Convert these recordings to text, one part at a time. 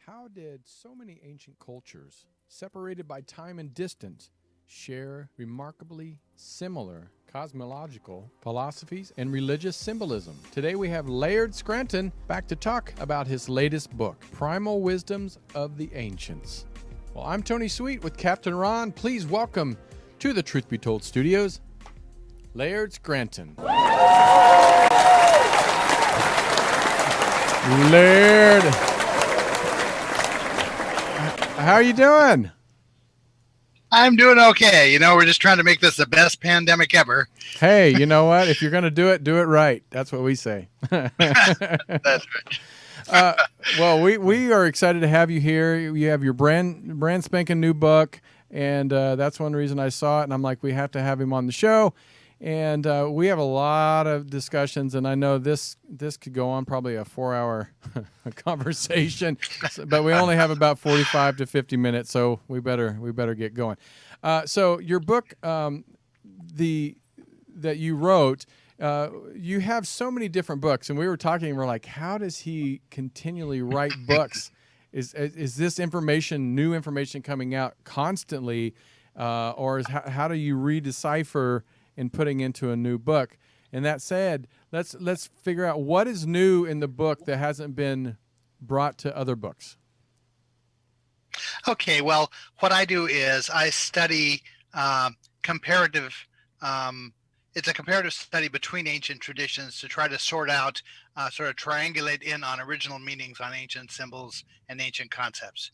How did so many ancient cultures, separated by time and distance, share remarkably similar cosmological philosophies and religious symbolism? Today we have Laird Scranton back to talk about his latest book, Primal Wisdoms of the Ancients. Well, I'm Tony Sweet with Captain Ron. Please welcome to the Truth Be Told Studios, Laird Scranton. Laird, how are you doing? I'm doing okay. You know, we're just trying to make this the best pandemic ever. Hey, you know what? If you're going to do it right. That's what we say. That's right. Well, we are excited to have you here. You have your brand spanking new book, and that's one reason I saw it. And I'm like, we have to have him on the show. And we have a lot of discussions, and I know this could go on probably a 4-hour conversation, but we only have about 45 to 50 minutes, so we better get going. So your book, that you wrote, you have so many different books, and we were talking. We're like, how does he continually write books? Is this new information coming out constantly, or how do you redecipher in putting into a new book? And that said, let's figure out what is new in the book that hasn't been brought to other books. Okay, well, what I do is I study comparative. It's a comparative study between ancient traditions to try to sort out, sort of triangulate in on original meanings on ancient symbols and ancient concepts.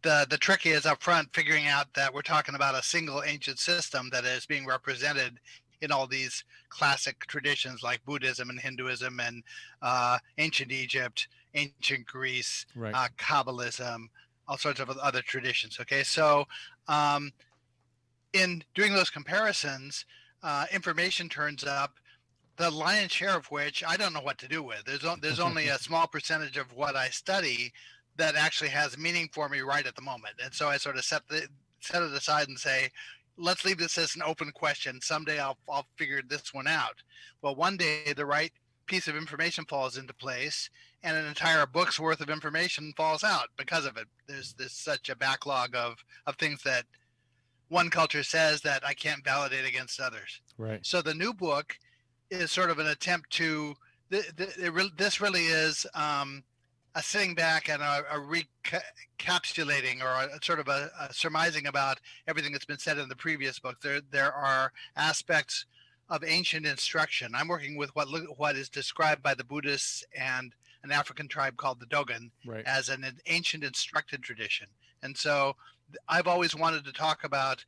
The trick is up front figuring out that we're talking about a single ancient system that is being represented in all these classic traditions like Buddhism and Hinduism and ancient Egypt, ancient Greece, Right. Kabbalism, all sorts of other traditions. Okay, so in doing those comparisons, information turns up, the lion's share of which I don't know what to do with. There's only a small percentage of what I study that actually has meaning for me right at the moment. And so I sort of set it aside and say, let's leave this as an open question. Someday I'll figure this one out. Well, one day the right piece of information falls into place and an entire book's worth of information falls out because of it. There's such a backlog of things that one culture says that I can't validate against others. Right. So the new book is sort of an attempt to, this really is a sitting back and a recapitulating or a sort of a surmising about everything that's been said in the previous book. There are aspects of ancient instruction. I'm working with what is described by the Buddhists and an African tribe called the Dogon, Right, as an ancient instructed tradition. And so I've always wanted to talk about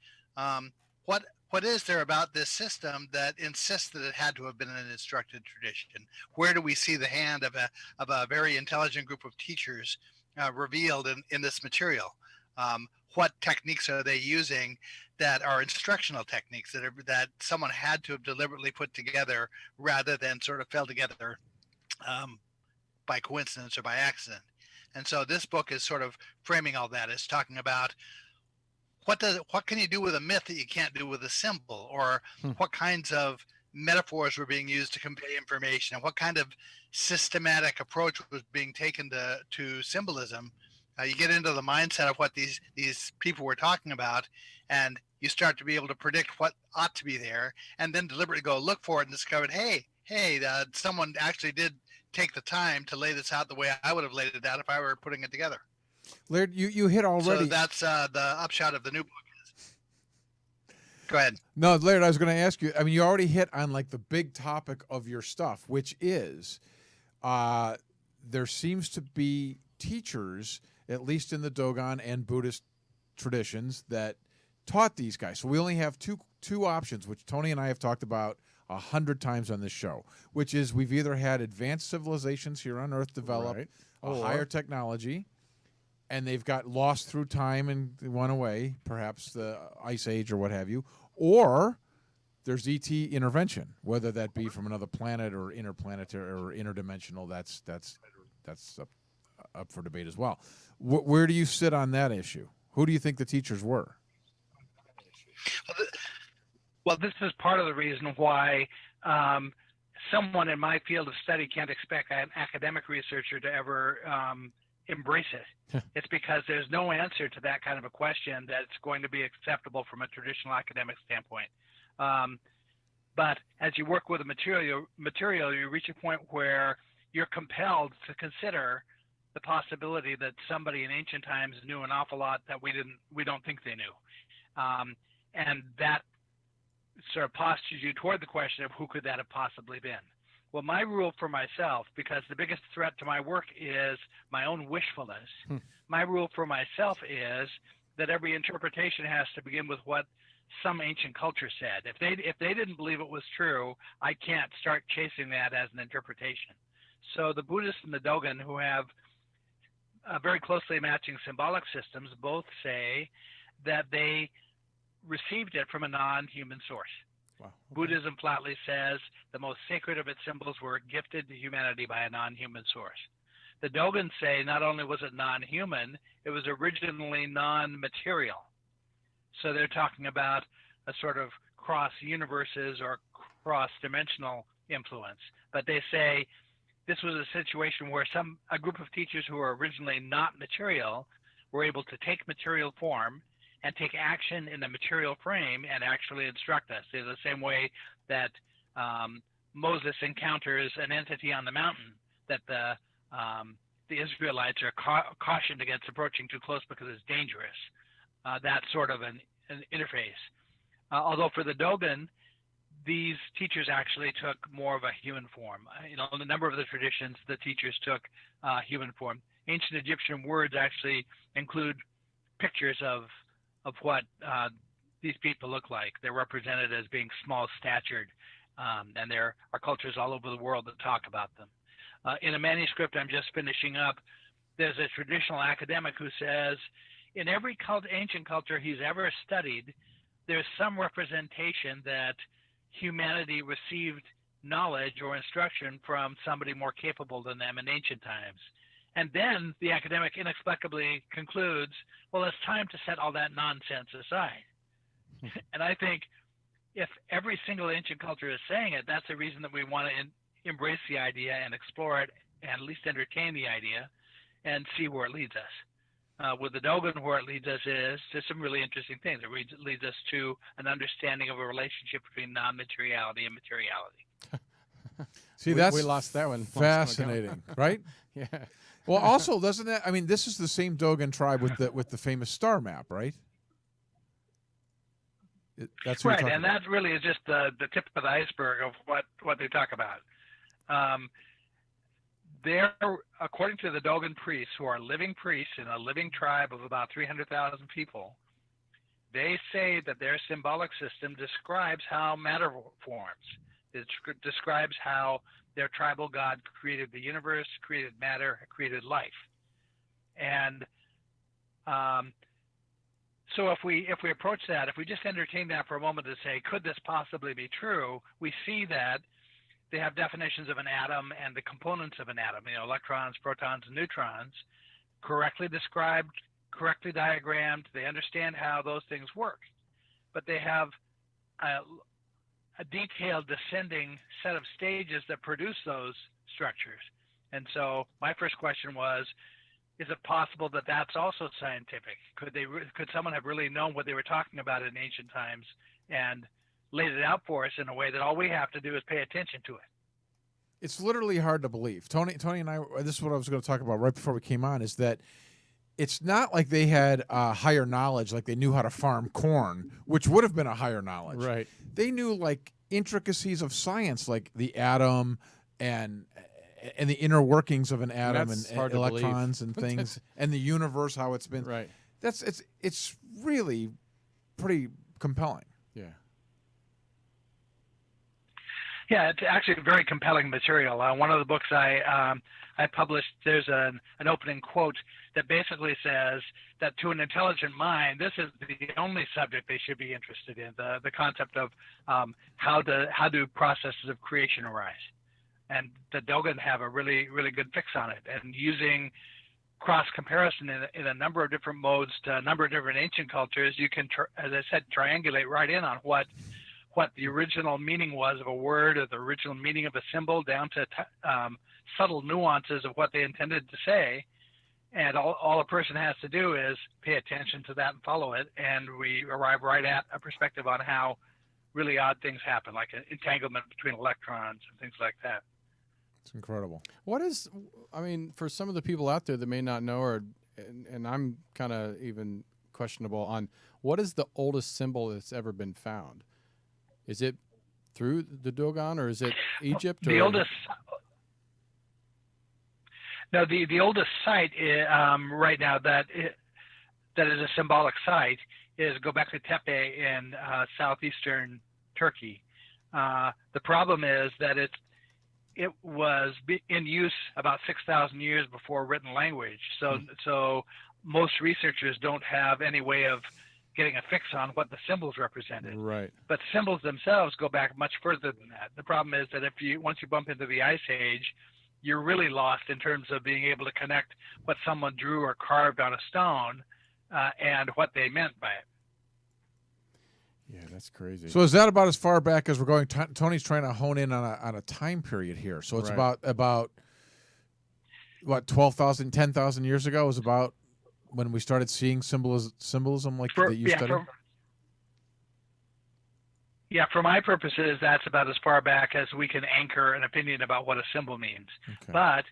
what is there about this system that insists that it had to have been an instructed tradition? Where do we see the hand of a very intelligent group of teachers revealed in this material? What techniques are they using that are instructional techniques that someone had to have deliberately put together rather than sort of fell together by coincidence or by accident? And so this book is sort of framing all that. It's talking about what can you do with a myth that you can't do with a symbol, or what kinds of metaphors were being used to convey information, and what kind of systematic approach was being taken to symbolism. You get into the mindset of what these people were talking about, and you start to be able to predict what ought to be there, and then deliberately go look for it and discover, hey, someone actually did take the time to lay this out the way I would have laid it out if I were putting it together. Laird, you hit already. So that's the upshot of the new book. Go ahead. No, Laird, I was going to ask you, I mean, you already hit on like the big topic of your stuff, which is there seems to be teachers, at least in the Dogon and Buddhist traditions, that taught these guys. So we only have two options, which Tony and I have talked about 100 times on this show, which is we've either had advanced civilizations here on Earth develop Right. a higher technology, and they've got lost through time and went away, perhaps the Ice Age or what have you, or there's ET intervention, whether that be from another planet or interplanetary or interdimensional. That's up for debate as well. Where do you sit on that issue? Who do you think the teachers were? Well, this is part of the reason why someone in my field of study can't expect an academic researcher to ever embrace it. It's because there's no answer to that kind of a question that's going to be acceptable from a traditional academic standpoint. But as you work with a material, you reach a point where you're compelled to consider the possibility that somebody in ancient times knew an awful lot that we don't think they knew. And that sort of postures you toward the question of who could that have possibly been. Well, my rule for myself, because the biggest threat to my work is my own wishfulness, my rule for myself is that every interpretation has to begin with what some ancient culture said. If they didn't believe it was true, I can't start chasing that as an interpretation. So the Buddhists and the Dogon, who have very closely matching symbolic systems, both say that they received it from a non-human source. Wow. Okay. Buddhism flatly says the most sacred of its symbols were gifted to humanity by a non-human source. The Dogons say not only was it non-human, it was originally non-material. So they're talking about a sort of cross-universes or cross-dimensional influence. But they say this was a situation where a group of teachers who were originally not material were able to take material form and take action in the material frame and actually instruct us. In the same way that Moses encounters an entity on the mountain that the Israelites are cautioned against approaching too close because it's dangerous. That sort of an interface. Although for the Dogon, these teachers actually took more of a human form. In a number of the traditions, the teachers took human form. Ancient Egyptian words actually include pictures of what these people look like. They're represented as being small-statured, and there are cultures all over the world that talk about them. In a manuscript I'm just finishing up, there's a traditional academic who says, in every ancient culture he's ever studied, there's some representation that humanity received knowledge or instruction from somebody more capable than them in ancient times. And then the academic inexplicably concludes, well, it's time to set all that nonsense aside. And I think if every single ancient culture is saying it, that's the reason that we want to embrace the idea and explore it, and at least entertain the idea and see where it leads us. With the Dogon, where it leads us is to some really interesting things. It leads us to an understanding of a relationship between non-materiality and materiality. See, we lost that one. Fascinating, right? Yeah. Well, also, doesn't that? I mean, this is the same Dogon tribe with the famous star map, right? That's what right, and that really is just the tip of the iceberg of what they talk about. They're, according to the Dogon priests, who are living priests in a living tribe of about 300,000 people, they say that their symbolic system describes how matter forms. It describes how their tribal god created the universe, created matter, created life. And so if we approach that, if we just entertain that for a moment to say, could this possibly be true, we see that they have definitions of an atom and the components of an atom, electrons, protons, and neutrons, correctly described, correctly diagrammed. They understand how those things work. But they have a detailed descending set of stages that produce those structures. And so my first question was, is it possible that that's also scientific? Could someone have really known what they were talking about in ancient times and laid it out for us in a way that all we have to do is pay attention to it? It's literally hard to believe. Tony and I, this is what I was going to talk about right before we came on, is that it's not like they had higher knowledge, like they knew how to farm corn, which would have been a higher knowledge. Right. They knew like intricacies of science, like the atom and the inner workings of an atom and electrons and things, and the universe, how it's been. Right. It's really pretty compelling. Yeah. Yeah, it's actually very compelling material. One of the books I published, there's an opening quote that basically says that to an intelligent mind, this is the only subject they should be interested in, the concept of how do processes of creation arise. And the Dogon have a really, really good fix on it. And using cross-comparison in a number of different modes to a number of different ancient cultures, you can, as I said, triangulate right in on what the original meaning was of a word or the original meaning of a symbol down to subtle nuances of what they intended to say. And all a person has to do is pay attention to that and follow it, and we arrive right at a perspective on how really odd things happen, like an entanglement between electrons and things like that. It's incredible. What is, I mean, for some of the people out there that may not know, and I'm kind of even questionable on, what is the oldest symbol that's ever been found? Is it through the Dogon, or is it Egypt? The oldest. No, the oldest site right now that is a symbolic site is Göbekli Tepe in southeastern Turkey. The problem is that it was in use about 6,000 years before written language. So most researchers don't have any way of getting a fix on what the symbols represented. Right. But symbols themselves go back much further than that. The problem is that once you bump into the Ice Age, you're really lost in terms of being able to connect what someone drew or carved on a stone and what they meant by it. Yeah, that's crazy. So is that about as far back as we're going? Tony's trying to hone in on a time period here. So it's Right. about what, 12,000, 10,000 years ago was about when we started seeing symbolism like that you studied? For my purposes, that's about as far back as we can anchor an opinion about what a symbol means. Okay. But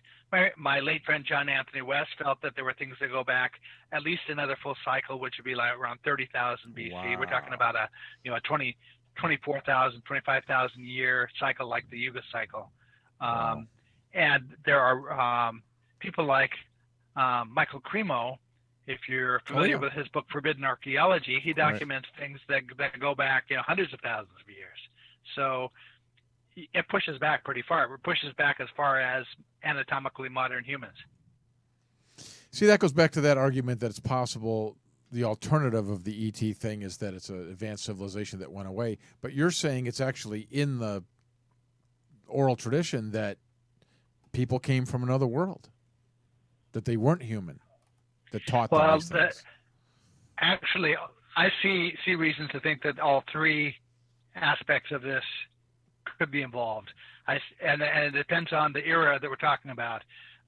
my late friend John Anthony West felt that there were things that go back at least another full cycle, which would be like around 30,000 BC. Wow. We're talking about a 24,000, 25,000 year cycle like the Yuga cycle. Wow. And there are people like Michael Cremo. If you're familiar with his book Forbidden Archaeology, he documents things that go back hundreds of thousands of years. So it pushes back pretty far. It pushes back as far as anatomically modern humans. See, that goes back to that argument that it's possible the alternative of the ET thing is that it's an advanced civilization that went away. But you're saying it's actually in the oral tradition that people came from another world, that they weren't human, that taught them these things. Actually, I see reasons to think that all three aspects of this could be involved. And it depends on the era that we're talking about.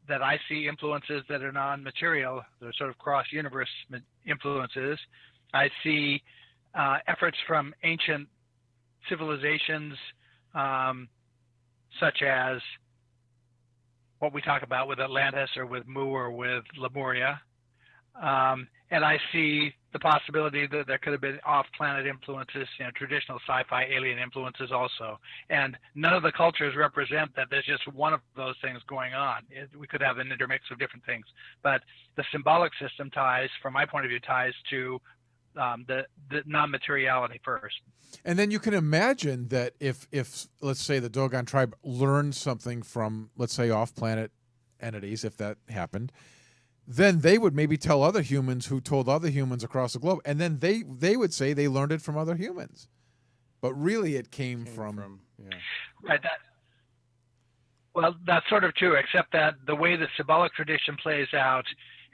That I see influences that are non-material, they're sort of cross-universe influences. I see efforts from ancient civilizations, such as what we talk about with Atlantis or with Mu or with Lemuria. And I see the possibility that there could have been off-planet influences, traditional sci-fi alien influences also. And none of the cultures represent that there's just one of those things going on. We could have an intermix of different things. But the symbolic system from my point of view, ties to the non-materiality first. And then you can imagine that if let's say the Dogon tribe learned something from, let's say, off-planet entities, if that happened, then they would maybe tell other humans who told other humans across the globe, and then they would say they learned it from other humans. But really it came from Right. Well, that's sort of true, except that the way the symbolic tradition plays out,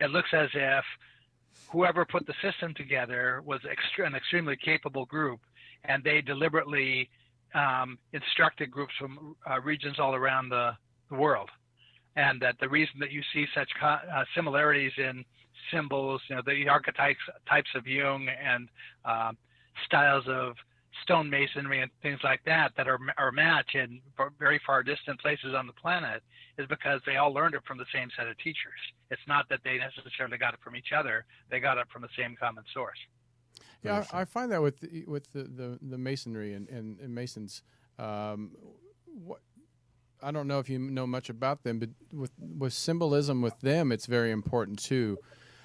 it looks as if whoever put the system together was an extremely capable group, and they deliberately instructed groups from regions all around the world. And that the reason that you see such similarities in symbols, the archetypes of Jung and styles of stonemasonry and things like that are matched in very far distant places on the planet, is because they all learned it from the same set of teachers. It's not that they necessarily got it from each other; they got it from the same common source. Yeah, I find that with the masonry and masons. I don't know if you know much about them, but with symbolism with them, it's very important too.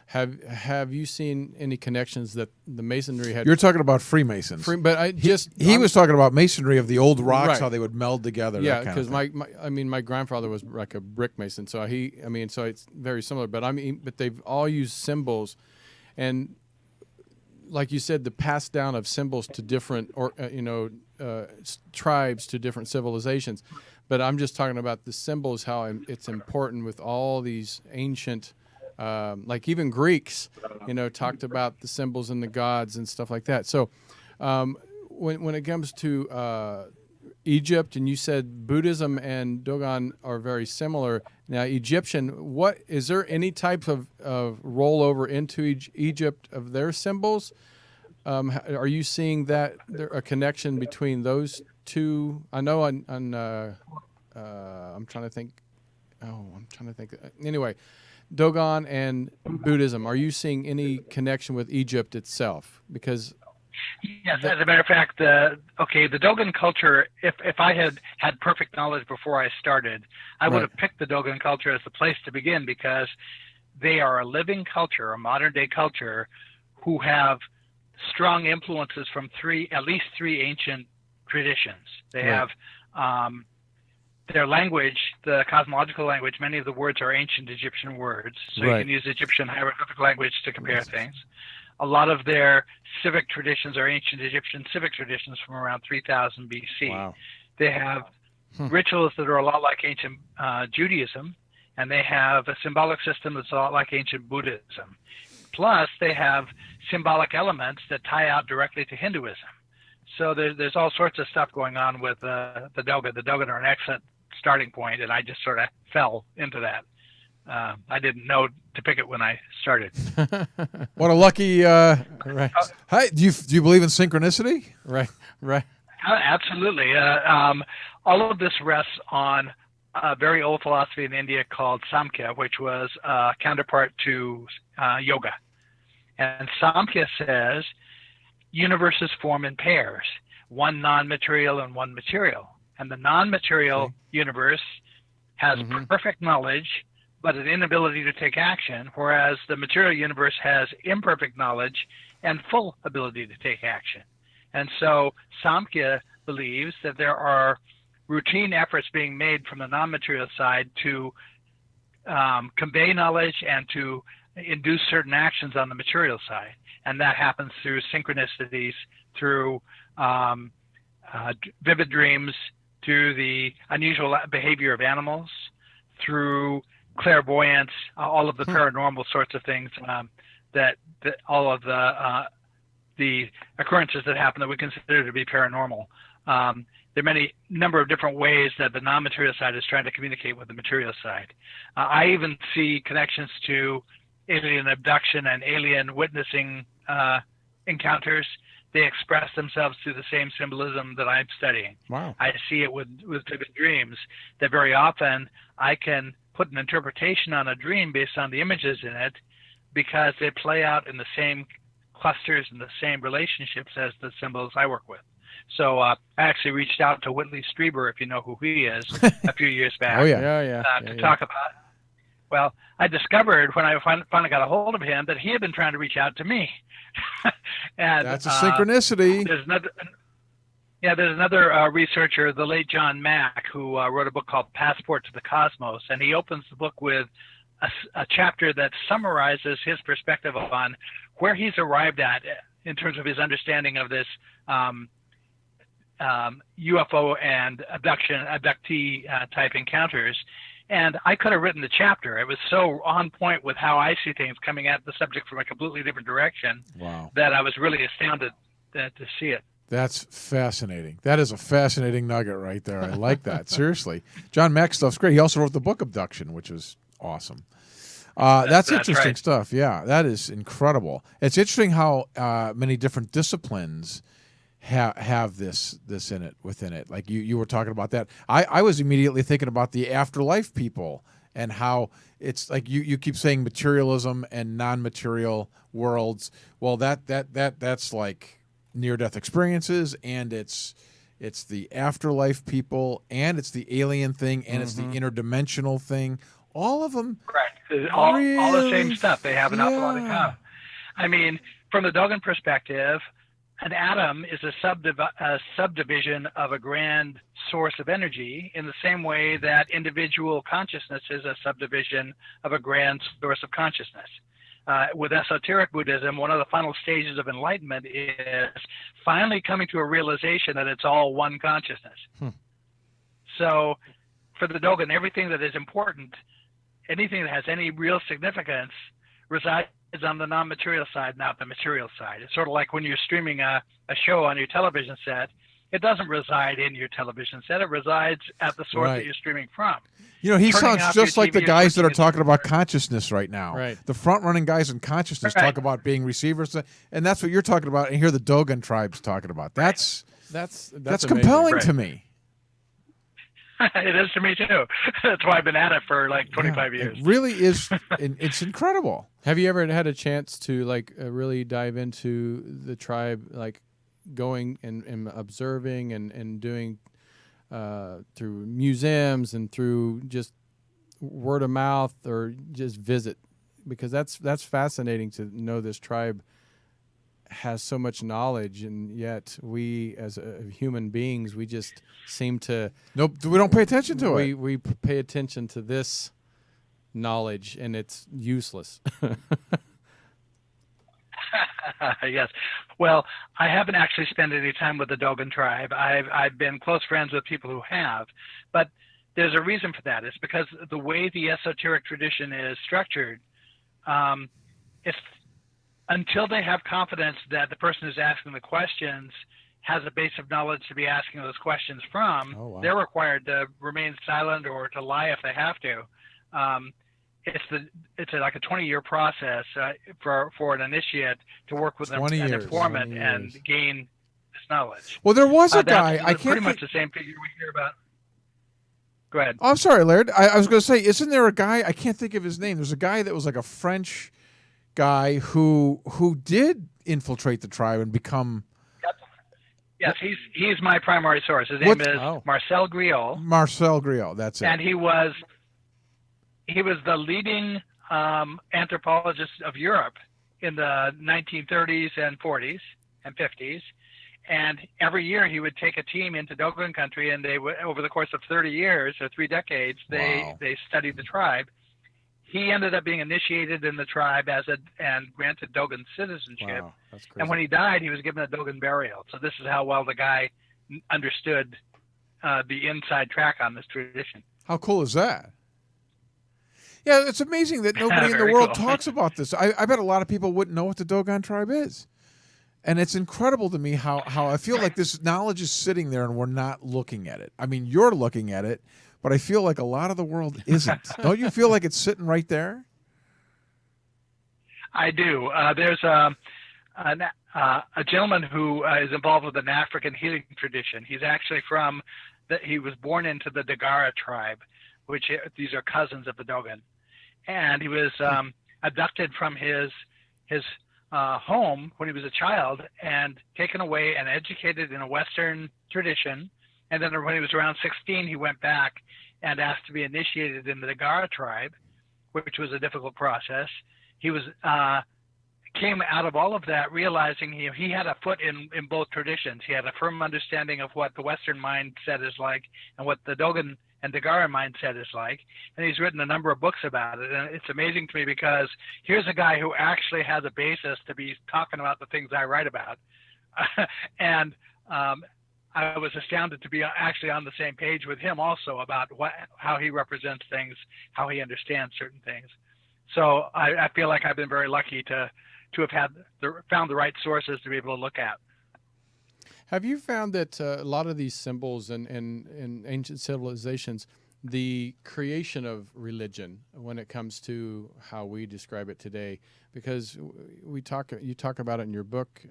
Have you seen any connections that the masonry had? You're talking about Freemasons. He was talking about masonry of the old rocks, right. How they would meld together. Yeah, because my grandfather was like a brick mason, so so it's very similar. But but they've all used symbols, and like you said, the pass down of symbols to different tribes, to different civilizations. But I'm just talking about the symbols, how it's important with all these ancient, like even Greeks, talked about the symbols and the gods and stuff like that. So when it comes to Egypt, and you said Buddhism and Dogon are very similar. Now, Egyptian, what is there any type of rollover into Egypt of their symbols? Are you seeing that there a connection between those two? I know I'm trying to think. Oh, I'm trying to think. Anyway, Dogon and Buddhism. Are you seeing any connection with Egypt itself? Because yes, as a matter of fact, the Dogon culture. If I had perfect knowledge before I started, I would have picked the Dogon culture as the place to begin, because they are a living culture, a modern day culture, who have strong influences from at least three ancient traditions. They have their language, the cosmological language. Many of the words are ancient Egyptian words, so you can use Egyptian hieroglyphic language to compare things. A lot of their civic traditions are ancient Egyptian civic traditions from around 3000 BC. Wow. They have rituals that are a lot like ancient Judaism, and they have a symbolic system that's a lot like ancient Buddhism. Plus, they have symbolic elements that tie out directly to Hinduism. So there's all sorts of stuff going on with the Dogon. The Dogon are an excellent starting point, and I just sort of fell into that. I didn't know to pick it when I started. What a lucky! Right. Hi, do you believe in synchronicity? Right. Absolutely. All of this rests on a very old philosophy in India called Samkhya, which was a counterpart to yoga. And Samkhya says universes form in pairs, one non-material and one material. And the non-material universe has perfect knowledge, but an inability to take action, whereas the material universe has imperfect knowledge and full ability to take action. And so Samkhya believes that there are routine efforts being made from the non-material side to convey knowledge and to induce certain actions on the material side. And that happens through synchronicities, through vivid dreams, through the unusual behavior of animals, through clairvoyance, all of the paranormal sorts of things that all of the occurrences that happen that we consider to be paranormal. There are many number of different ways that the non-material side is trying to communicate with the material side. I even see connections to alien abduction and alien witnessing encounters. They express themselves through the same symbolism that I'm studying. Wow. I see it with vivid dreams, that very often I can put an interpretation on a dream based on the images in it, because they play out in the same clusters and the same relationships as the symbols I work with. So I actually reached out to Whitley Strieber, if you know who he is, a few years back. To talk about. Well, I discovered when I finally got a hold of him that he had been trying to reach out to me. And that's a synchronicity. There's another researcher, the late John Mack, who wrote a book called Passport to the Cosmos, and he opens the book with a chapter that summarizes his perspective on where he's arrived at in terms of his understanding of this UFO and abductee type encounters. And I could have written the chapter. It was so on point with how I see things, coming at the subject from a completely different direction. Wow. That I was really astounded to see it. That's fascinating. That is a fascinating nugget right there. I like that. Seriously. John Mack's stuff's great. He also wrote the book Abduction, which is awesome. That's interesting right. stuff. Yeah, that is incredible. It's interesting how many different disciplines have this within it. Like you were talking about that. I was immediately thinking about the afterlife people and how it's like you keep saying materialism and non-material worlds. Well, that's like near-death experiences, and it's the afterlife people, and it's the alien thing, and it's the interdimensional thing. All of them, right? All the same stuff. They have an awful lot in common. I mean, from the Dogon perspective, an atom is a subdivision of a grand source of energy, in the same way that individual consciousness is a subdivision of a grand source of consciousness. With esoteric Buddhism, one of the final stages of enlightenment is finally coming to a realization that it's all one consciousness. So for the Dogon, everything that is important, anything that has any real significance, resides on the non-material side, not the material side. It's sort of like when you're streaming a show on your television set. it doesn't reside in your television set. It resides at the source Right. that you're streaming from. You know, he Turning sounds off your just like the TV, guys that are switching it talking to- about consciousness right now. Right. The front-running guys in consciousness Right. talk about being receivers, and that's what you're talking about. And here the Dogon tribe's talking about. That's That's compelling Right. to me. It is to me too. That's why I've been at it for like 25 years. It really is. It's incredible. Have you ever had a chance to really dive into the tribe, like going and observing and doing through museums and through just word of mouth or just visit? Because that's fascinating to know this tribe has so much knowledge, and yet we as human beings, we just seem to Nope, we don't pay attention to it. we pay attention to this knowledge and it's useless. Yes. Well, I haven't actually spent any time with the Dogon tribe. I've been close friends with people who have, but there's a reason for that. It's because the way the esoteric tradition is structured, it's until they have confidence that the person who's asking the questions has a base of knowledge to be asking those questions from, Oh, wow. they're required to remain silent or to lie if they have to. It's like a 20-year process for an initiate to work with an 20 years. informant 20 and years. gain this knowledge. Well, there was a That's guy. I can't pretty much think. the same figure we hear about. Go ahead. Oh, I'm sorry, Laird. I was going to say, isn't there a guy? I can't think of his name. There's a guy that was like a French guy who did infiltrate the tribe and become Yes, he's my primary source. His name What- is Oh. Marcel Griot, Marcel Griot. That's it. and he was the leading anthropologist of Europe in the 1930s and 40s and 50s. And every year he would take a team into Dogon country, and they would, over the course of 30 years or 3 decades, Wow. they studied the tribe. He ended up being initiated in the tribe and granted Dogon citizenship. Wow, that's crazy. And when he died, he was given a Dogon burial. So this is how well the guy understood the inside track on this tradition. How cool is that? Yeah, it's amazing that nobody in the Very world cool. talks about this. I bet a lot of people wouldn't know what the Dogon tribe is. And it's incredible to me how I feel like this knowledge is sitting there and we're not looking at it. I mean, you're looking at it, but I feel like a lot of the world isn't. Don't you feel like it's sitting right there? I do. There's a gentleman who is involved with an African healing tradition. He's actually he was born into the Dagara tribe, which these are cousins of the Dogon. And he was abducted from his home when he was a child and taken away and educated in a Western tradition. And then when he was around 16, he went back and asked to be initiated in the Dagara tribe, which was a difficult process. He was came out of all of that realizing he had a foot in both traditions. He had a firm understanding of what the Western mindset is like and what the Dogon and Dagara mindset is like. And he's written a number of books about it. And it's amazing to me because here's a guy who actually has a basis to be talking about the things I write about. And I was astounded to be actually on the same page with him also about how he represents things, how he understands certain things. So I feel like I've been very lucky to have found the right sources to be able to look at. Have you found that a lot of these symbols in ancient civilizations, the creation of religion when it comes to how we describe it today, because you talk about it in your book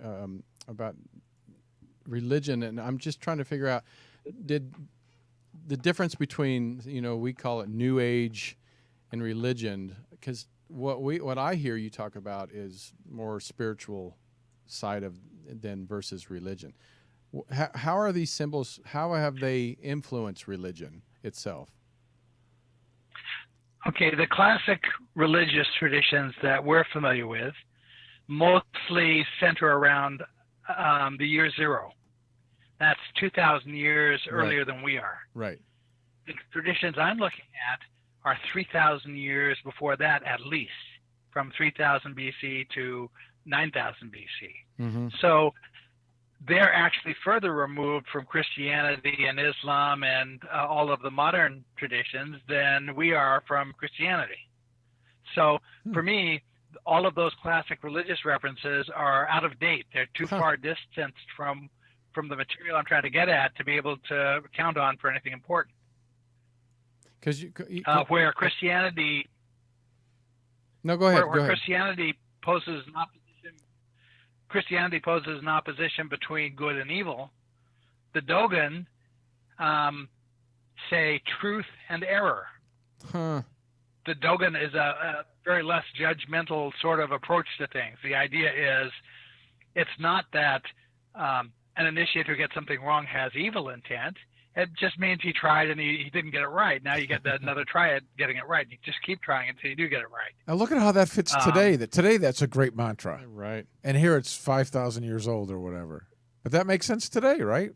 about religion, and I'm just trying to figure out, did the difference between, we call it New Age and religion, because what I hear you talk about is more spiritual side of than versus religion. How are these symbols, how have they influenced religion itself? Okay, the classic religious traditions that we're familiar with mostly center around the year 0. That's 2,000 years earlier than we are. Right. The traditions I'm looking at are 3,000 years before that, at least, from 3,000 BC to 9,000 BC. Mm-hmm. So they're actually further removed from Christianity and Islam and all of the modern traditions than we are from Christianity. So for me, all of those classic religious references are out of date. They're too far distanced from from the material I'm trying to get at to be able to count on for anything important. Because where Christianity, no, go ahead. where go ahead. Christianity poses an opposition. Christianity poses an opposition between good and evil. The Dogon say truth and error. Huh. The Dogon is a very less judgmental sort of approach to things. The idea is, it's not that an initiate who gets something wrong has evil intent. It just means he tried and he didn't get it right. Now you get another try at getting it right. You just keep trying until you do get it right. Now look at how that fits today. Today that's a great mantra. Right. And here it's 5,000 years old or whatever. But that makes sense today, right?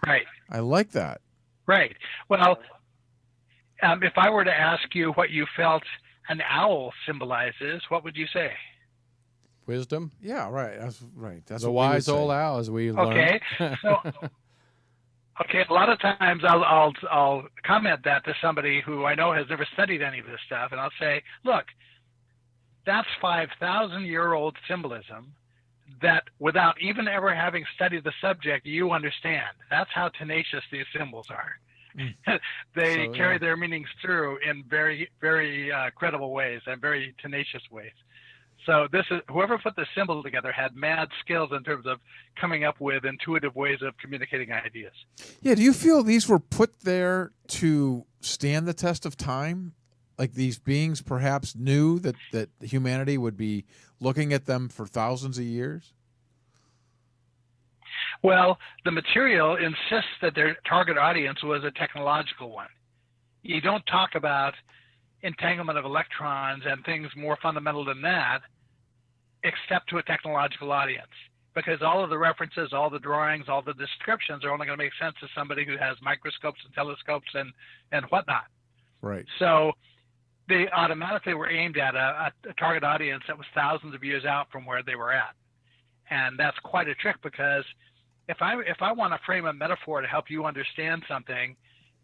Right. I like that. Right. Well, if I were to ask you what you felt an owl symbolizes, what would you say? Wisdom. Yeah, right. That's right. That's The what we would wise old say. owl, as we Okay. learned. So, okay. A lot of times I'll comment that to somebody who I know has never studied any of this stuff, and I'll say, look, that's 5,000-year-old symbolism that, without even ever having studied the subject, you understand. That's how tenacious these symbols are. They carry their meanings through in very, very credible ways and very tenacious ways. So this is, whoever put this symbol together had mad skills in terms of coming up with intuitive ways of communicating ideas. Yeah, do you feel these were put there to stand the test of time? Like these beings perhaps knew that humanity would be looking at them for thousands of years? Well, the material insists that their target audience was a technological one. You don't talk about entanglement of electrons and things more fundamental than that, except to a technological audience, because all of the references, all the drawings, all the descriptions are only going to make sense to somebody who has microscopes and telescopes and whatnot. Right. So they automatically were aimed at a target audience that was thousands of years out from where they were at. And that's quite a trick, because if I want to frame a metaphor to help you understand something,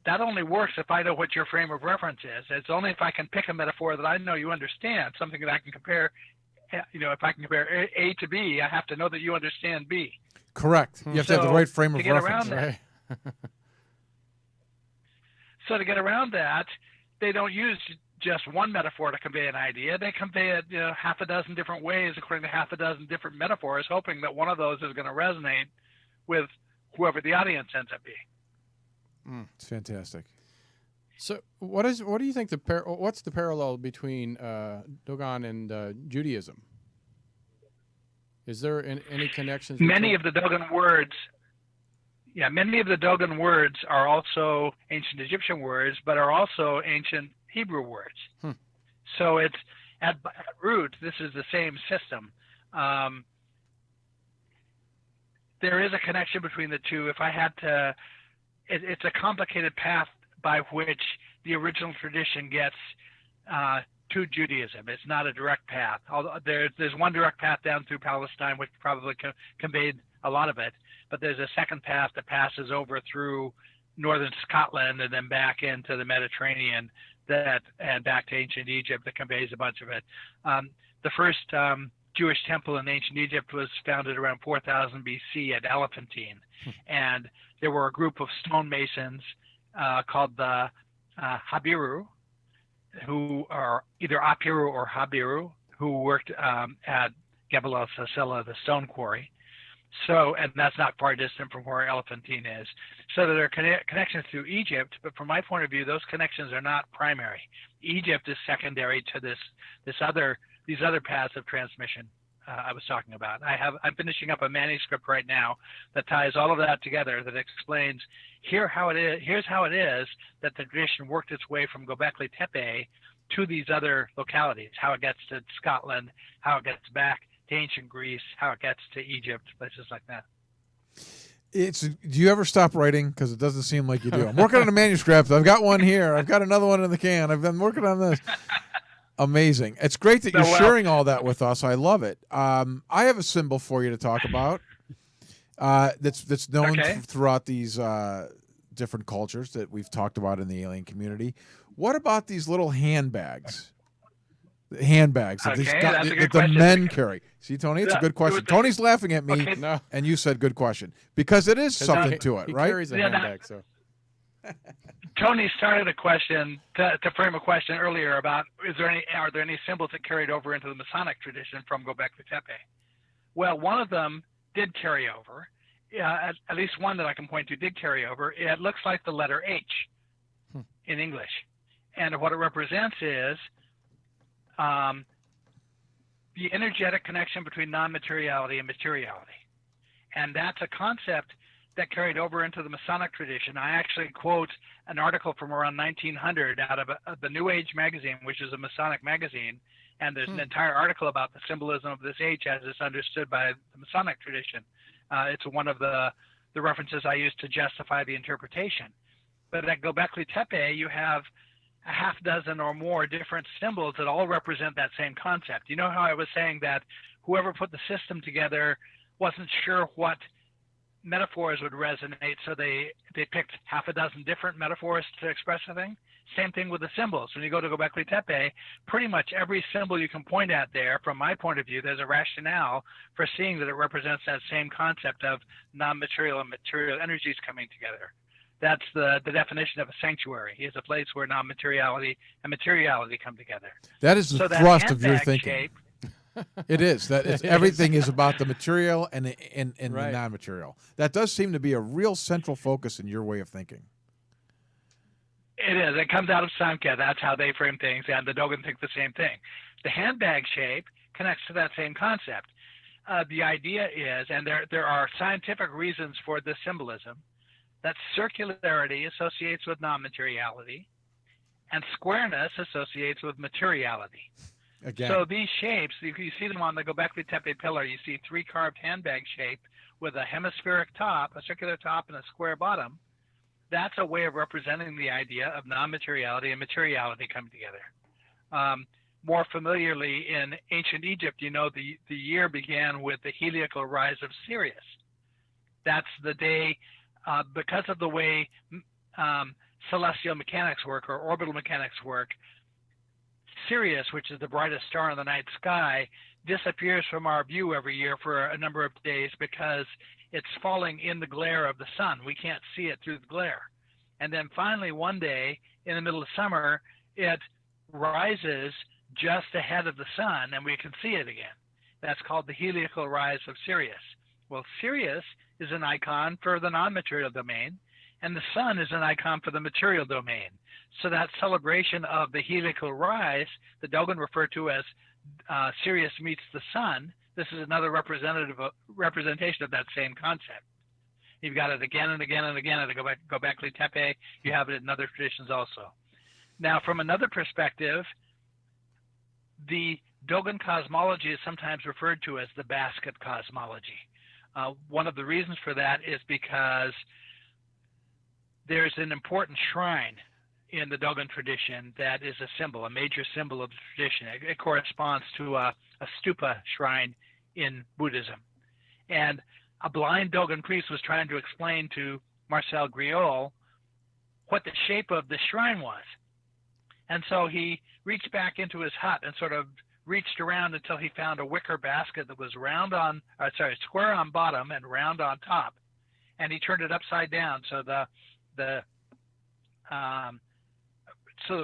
that only works if I know what your frame of reference is. It's only if I can pick a metaphor that I know you understand, something that I can compare. If I can compare A to B, I have to know that you understand B. Correct. You have to have the right frame of reference. Right. So to get around that, they don't use just one metaphor to convey an idea. They convey it half a dozen different ways according to half a dozen different metaphors, hoping that one of those is going to resonate with whoever the audience ends up being. It's fantastic. So, what do you think what's the parallel between Dogon and Judaism? Is there any connections? Many of the Dogon words are also ancient Egyptian words, but are also ancient Hebrew words. So it's at root, this is the same system. There is a connection between the two. If I had to, it's a complicated path by which the original tradition gets to Judaism. It's not a direct path. Although there's one direct path down through Palestine, which probably conveyed a lot of it, but there's a second path that passes over through northern Scotland and then back into the Mediterranean and back to ancient Egypt that conveys a bunch of it. The first Jewish temple in ancient Egypt was founded around 4000 BC at Elephantine, and there were a group of stonemasons called the Habiru, who are either Apiru or Habiru, who worked at Gebel el-Sasila, the stone quarry. So, and that's not far distant from where Elephantine is. So there are connections through Egypt, but from my point of view, those connections are not primary. Egypt is secondary to these other paths of transmission I was talking about. I'm finishing up a manuscript right now that ties all of that together, that explains here's how it is that the tradition worked its way from Göbekli Tepe to these other localities, how it gets to Scotland, how it gets back to ancient Greece, how it gets to Egypt, places like that. Do you ever stop writing? Because it doesn't seem like you do. I'm working on a manuscript. I've got one here. I've got another one in the can. I've been working on this. Amazing. It's great that you're sharing all that with us. I love it. I have a symbol for you to talk about that's known throughout these different cultures that we've talked about in the alien community. What about these little handbags handbags that, Okay, that's a that good the question. men carry? See, Tony, it's a Yeah, good question. Tony's laughing at me, Okay. No, and you said good question because it is something to it, he right? carries a Yeah, handbag, so Tony started a question to frame a question earlier about are there any symbols that carried over into the Masonic tradition from Göbekli Tepe? Well, one of them did carry over. At least one that I can point to did carry over. It looks like the letter H in English, and what it represents is the energetic connection between non-materiality and materiality, and that's a concept that carried over into the Masonic tradition. I actually quote an article from around 1900 out of the New Age magazine, which is a Masonic magazine, and there's an entire article about the symbolism of this H as it's understood by the Masonic tradition. It's one of the references I use to justify the interpretation. But at Göbekli Tepe, you have a half dozen or more different symbols that all represent that same concept. You know how I was saying that whoever put the system together wasn't sure what metaphors would resonate, so they picked half a dozen different metaphors to express a thing? Same thing with the symbols. When you go to Göbekli Tepe, pretty much every symbol you can point at there, from my point of view, there's a rationale for seeing that it represents that same concept of non-material and material energies coming together. That's the definition of a sanctuary, is a place where non-materiality and materiality come together. That is the So that thrust of your handbag thinking. shape, It is that it's, everything is about the material and the Right. non-material. That does seem to be a real central focus in your way of thinking. it is. It comes out of Samkhya. That's how they frame things, and the Dogon think the same thing. The handbag shape connects to that same concept. The idea is, and there are scientific reasons for this symbolism, that circularity associates with non-materiality, and squareness associates with materiality. Again, So these shapes, you see them on the Göbekli Tepe pillar. You see three carved handbag shape with a hemispheric top, a circular top, and a square bottom. That's a way of representing the idea of non-materiality and materiality coming together. More familiarly, in ancient Egypt, you know, the year began with the heliacal rise of Sirius. That's the day, because of the way celestial mechanics work or orbital mechanics work, Sirius, which is the brightest star in the night sky, disappears from our view every year for a number of days because it's falling in the glare of the sun. We can't see it through the glare. And then finally, one day in the middle of summer, it rises just ahead of the sun and we can see it again. That's called the heliacal rise of Sirius. Well, Sirius is an icon for the non-material domain, and the sun is an icon for the material domain. So that celebration of the heliacal rise, the Dogon refer to as Sirius meets the sun, this is another representation of that same concept. You've got it again and again and again at the Göbekli Tepe. You have it in other traditions also. Now, from another perspective, the Dogon cosmology is sometimes referred to as the basket cosmology. One of the reasons for that is because there's an important shrine in the Dogon tradition that is a symbol, a major symbol of the tradition. It corresponds to a stupa shrine in Buddhism. And a blind Dogon priest was trying to explain to Marcel Griol what the shape of the shrine was. And so he reached back into his hut and sort of reached around until he found a wicker basket that was square on bottom and round on top. And he turned it upside down so the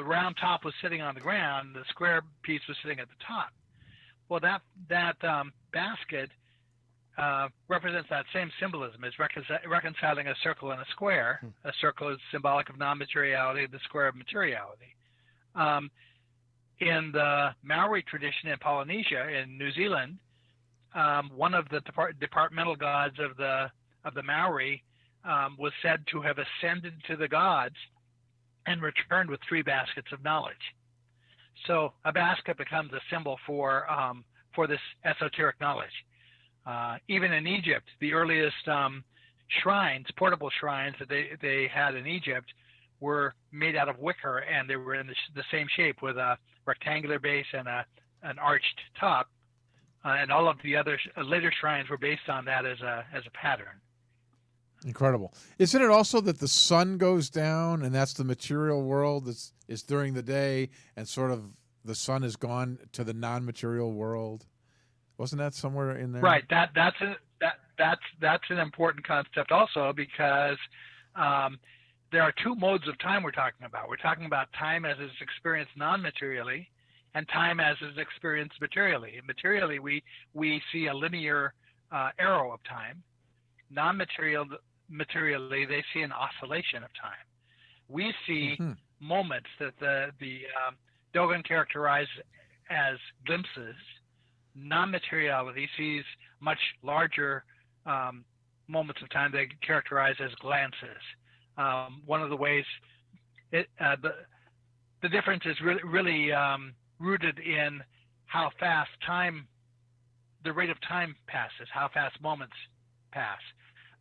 round top was sitting on the ground, the square piece was sitting at the top. Well, that basket represents that same symbolism. It's reconciling a circle and a square. A circle is symbolic of non-materiality, the square of materiality. In the Maori tradition in Polynesia, in New Zealand, one of the departmental gods of the Maori was said to have ascended to the gods and returned with 3 baskets of knowledge. So a basket becomes a symbol for this esoteric knowledge. Even in Egypt, the earliest shrines, portable shrines that they had in Egypt, were made out of wicker, and they were in the same shape with a rectangular base and an arched top. And all of the other later shrines were based on that as a pattern. incredible. Isn't it also that the sun goes down, and that's the material world is during the day, and sort of the sun has gone to the non-material world. Wasn't that somewhere in there? Right. That's an important concept also, because there are two modes of time we're talking about. We're talking about time as it's experienced non-materially, and time as it's experienced materially. Materially, we see a linear arrow of time. Materially, they see an oscillation of time. We see moments that the Dogon characterized as glimpses. Non-materiality sees much larger moments of time they characterize as glances. One of the ways the difference is really rooted in how fast the rate of time passes, how fast moments pass.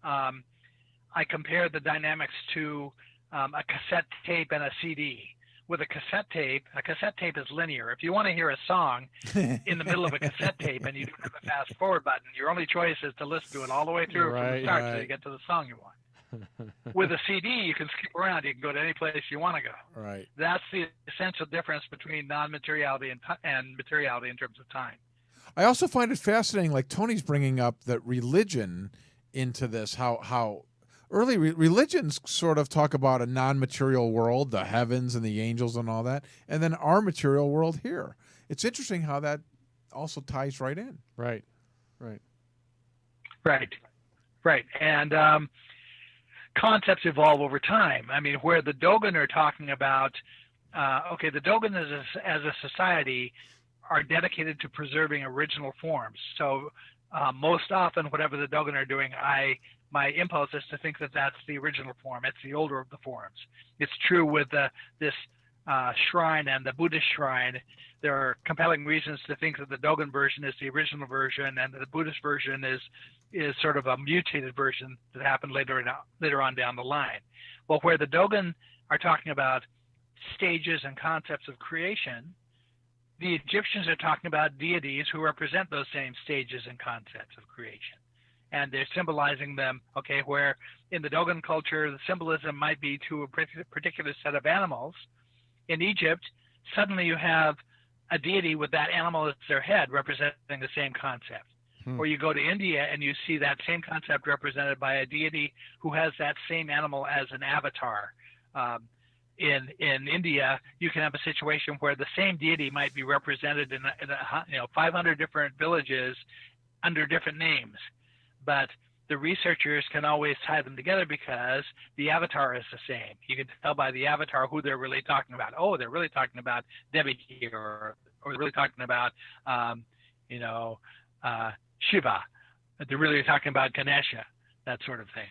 I compare the dynamics to a cassette tape and a CD. With a cassette tape is linear. If you want to hear a song in the middle of a cassette tape and you don't have a fast forward button, your only choice is to listen to it all the way through from the start till you get to the song you want. With a CD, you can skip around. You can go to any place you want to go. Right. That's the essential difference between non-materiality and materiality in terms of time. I also find it fascinating, like Tony's bringing up that religion into this, how early religions sort of talk about a non-material world, the heavens and the angels and all that, and then our material world here. It's interesting how that also ties right in. Right. And concepts evolve over time. I mean, where the Dogon are talking about, the Dogon as a society are dedicated to preserving original forms. So most often, whatever the Dogon are doing, my impulse is to think that that's the original form. It's the older of the forms. It's true with this shrine and the Buddhist shrine. There are compelling reasons to think that the Dogon version is the original version, and that the Buddhist version is sort of a mutated version that happened later on down the line. Well, where the Dogon are talking about stages and concepts of creation, the Egyptians are talking about deities who represent those same stages and concepts of creation. And they're symbolizing them, where in the Dogon culture, the symbolism might be to a particular set of animals. In Egypt, suddenly you have a deity with that animal as their head representing the same concept. Or you go to India and you see that same concept represented by a deity who has that same animal as an avatar. In India, you can have a situation where the same deity might be represented in 500 different villages under different names. But the researchers can always tie them together because the avatar is the same. You can tell by the avatar who they're really talking about. Oh, they're really talking about Devi here, or they're really talking about, Shiva. They're really talking about Ganesha, that sort of thing.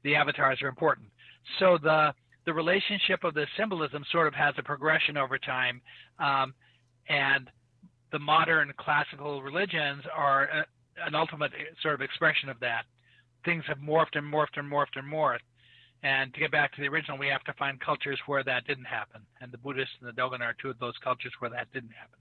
The avatars are important. So the relationship of the symbolism sort of has a progression over time, and the modern classical religions are an ultimate sort of expression of that. Things have morphed and morphed and morphed and morphed. And to get back to the original, we have to find cultures where that didn't happen. And the Buddhists and the Dogon are two of those cultures where that didn't happen.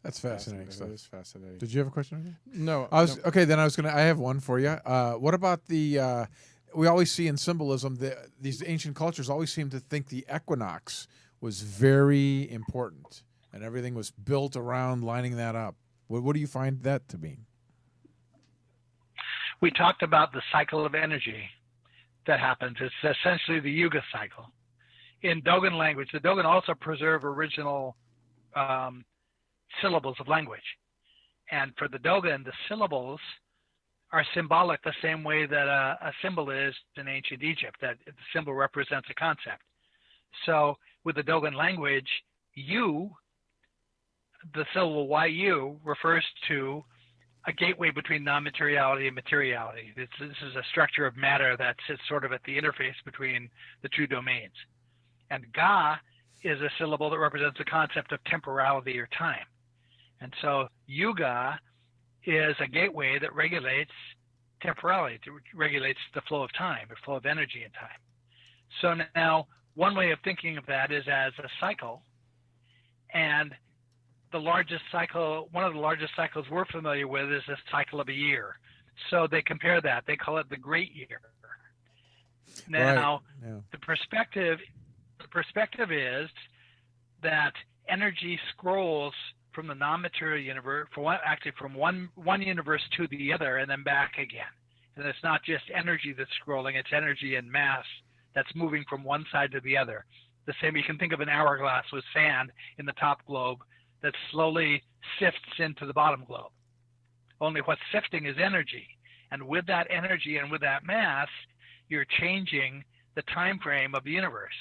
That's fascinating stuff. That is fascinating. Did you have a question? No. Okay, then I have one for you. What about the, we always see in symbolism, these ancient cultures always seem to think the equinox was very important, and everything was built around lining that up. What do you find that to mean? We talked about the cycle of energy that happens. It's essentially the Yuga cycle. In Dogon language, the Dogon also preserve original syllables of language. And for the Dogon, the syllables are symbolic the same way that a symbol is in ancient Egypt, that the symbol represents a concept. So with the Dogon language, you, the syllable YU, refers to a gateway between non-materiality and materiality. This is a structure of matter that sits sort of at the interface between the two domains. And Ga is a syllable that represents the concept of temporality or time. And so Yuga is a gateway that regulates temporality, regulates the flow of time, the flow of energy in time. So now one way of thinking of that is as a cycle, and the largest cycle, one of the largest cycles we're familiar with is the cycle of a year. So they compare that. They call it the Great Year. Now, right. Yeah. the perspective is that energy scrolls from the non-material universe, from one universe to the other and then back again. And it's not just energy that's scrolling, it's energy and mass that's moving from one side to the other. The same, you can think of an hourglass with sand in the top globe that slowly sifts into the bottom globe. Only what's sifting is energy. And with that energy and with that mass, you're changing the time frame of the universe.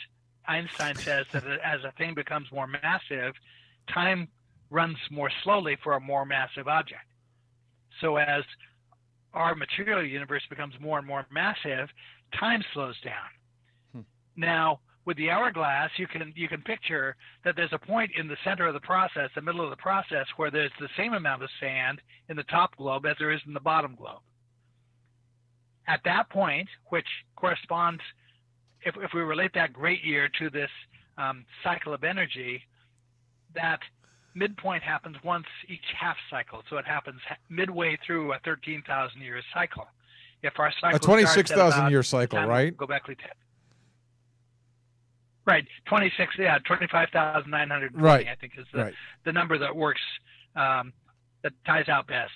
Einstein says that as a thing becomes more massive, time runs more slowly for a more massive object. So as our material universe becomes more and more massive, time slows down. Now, with the hourglass, you can picture that there's a point in the center of the process, the middle of the process, where there's the same amount of sand in the top globe as there is in the bottom globe. At that point, which corresponds, if we relate that great year to this cycle of energy, that midpoint happens once each half cycle. So it happens midway through a 13,000 year cycle. If our cycle a 26,000 year cycle, right? Gobekli Tepe. Right, 25,920, right. I think is the number that works, that ties out best.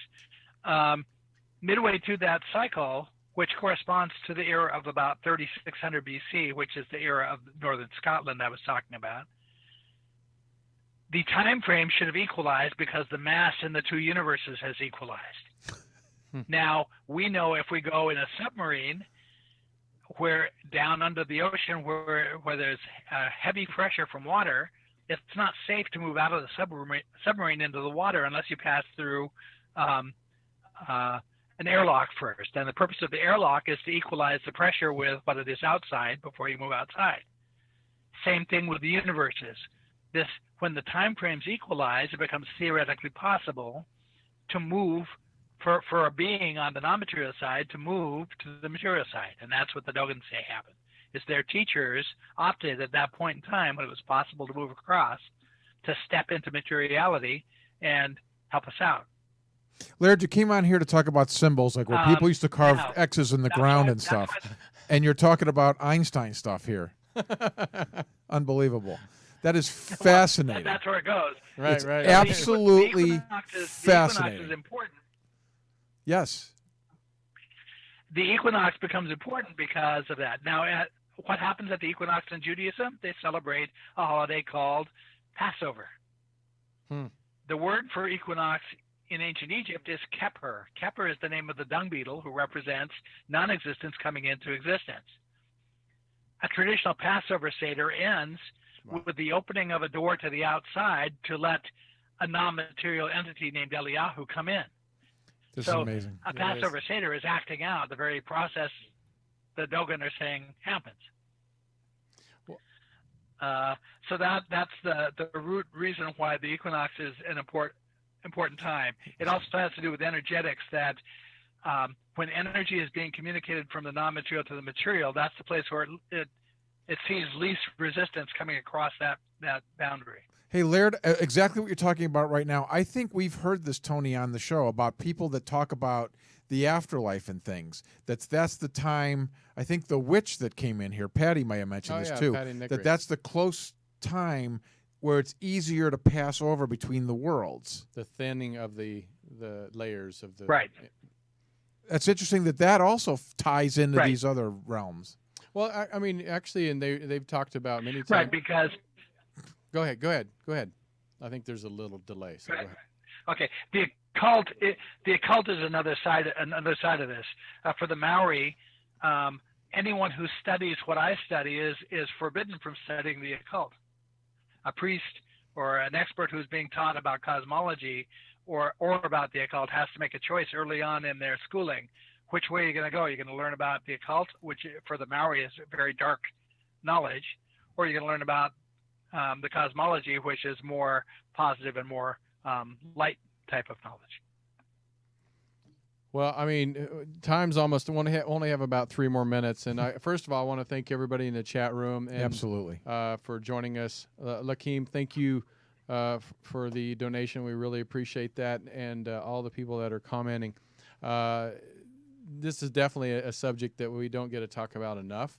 Midway through that cycle, which corresponds to the era of about 3600 BC, which is the era of northern Scotland I was talking about, the time frame should have equalized because the mass in the two universes has equalized. Now, we know if we go in a submarine, where down under the ocean where there's heavy pressure from water, it's not safe to move out of the submarine into the water unless you pass through an airlock first. And the purpose of the airlock is to equalize the pressure with what it is outside before you move outside. Same thing with the universes. When the time frames equalize, it becomes theoretically possible to move for a being on the non-material side to move to the material side. And that's what the Dogon say happened, is their teachers opted at that point in time when it was possible to move across to step into materiality and help us out. Laird, you came on here to talk about symbols, like where people used to carve X's in the ground and stuff. And you're talking about Einstein stuff here. Unbelievable. That is fascinating. That's where it goes. Right, it's right. Absolutely fascinating. The equinox is important. Yes. The equinox becomes important because of that. Now, what happens at the equinox in Judaism? They celebrate a holiday called Passover. The word for equinox in ancient Egypt is Keper. Keper is the name of the dung beetle who represents non-existence coming into existence. A traditional Passover Seder ends with the opening of a door to the outside to let a non-material entity named Eliyahu come in. This is amazing. A Passover Seder is acting out the very process the Dogon are saying happens. So that's the root reason why the equinox is an important time. It also has to do with energetics, that when energy is being communicated from the non-material to the material, that's the place where it sees least resistance coming across that boundary. Hey, Laird, exactly what you're talking about right now. I think we've heard this, Tony, on the show about people that talk about the afterlife and things. That's the time. I think the witch that came in here, Patty, may have mentioned this too. That's the close time where it's easier to pass over between the worlds. The thinning of the layers of the right. That's interesting that also ties into these other realms. Well, I mean, actually, and they've talked about many times. Right, because. Go ahead. I think there's a little delay. So go ahead. Okay. The occult is another side of this. For the Maori, anyone who studies what I study is forbidden from studying the occult. A priest or an expert who's being taught about cosmology or about the occult has to make a choice early on in their schooling. Which way are you going to go? You're going to learn about the occult, which for the Maori is very dark knowledge, or you're going to learn about the cosmology, which is more positive and more light type of knowledge. Well, I mean, time's almost only have about 3 more minutes, and first of all, I want to thank everybody in the chat room and absolutely for joining us. Lakeem, thank you for the donation. We really appreciate that, and all the people that are commenting. This is definitely a subject that we don't get to talk about enough.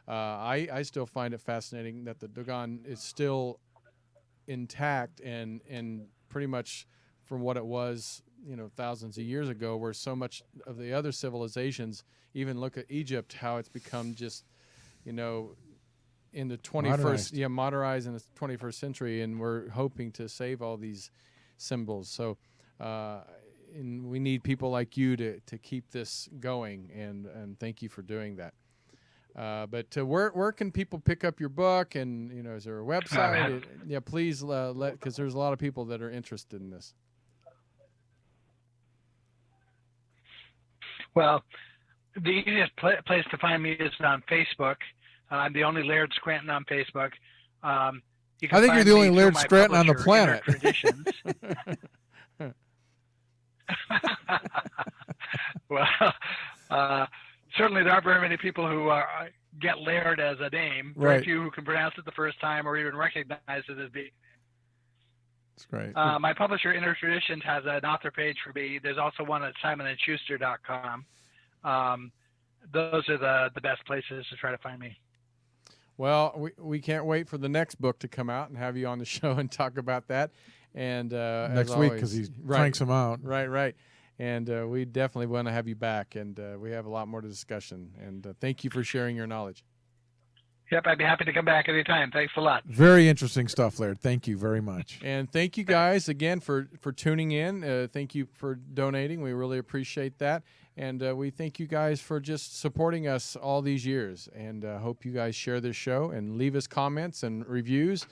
I still find it fascinating that the Dogon is still intact and pretty much from what it was, thousands of years ago, where so much of the other civilizations, even look at Egypt, how it's become just, in the 21st, modernized in the 21st century, and we're hoping to save all these symbols. So, and we need people like you to keep this going, and thank you for doing that. But where can people pick up your book, and is there a website? Please because there's a lot of people that are interested in this. Well, the easiest place to find me is on Facebook. I'm the only Laird Scranton on Facebook. You can I think you're the only Laird Scranton on the planet. Well, certainly there aren't very many people who get Laird as a name. Very few who can pronounce it the first time or even recognize it as being. That's great. My publisher, Inner Traditions, has an author page for me. There's also one at simonandschuster.com. Those are the best places to try to find me. Well, we can't wait for the next book to come out and have you on the show and talk about that. And next week, because he cranks them out. Right. And we definitely want to have you back, and we have a lot more to discussion. And thank you for sharing your knowledge. Yep, I'd be happy to come back anytime. Thanks a lot. Very interesting stuff, Laird. Thank you very much. And thank you guys again for tuning in. Thank you for donating. We really appreciate that. And we thank you guys for just supporting us all these years. And hope you guys share this show and leave us comments and reviews.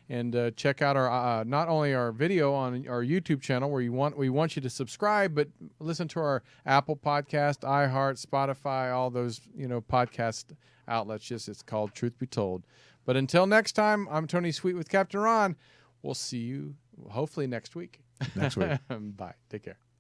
And check out our not only our video on our YouTube channel, where we want you to subscribe, but listen to our Apple Podcast, iHeart, Spotify, all those podcast outlets. It's called Truth Be Told. But until next time, I'm Tony Sweet with Captain Ron. We'll see you hopefully next week. Next week. Bye. Take care.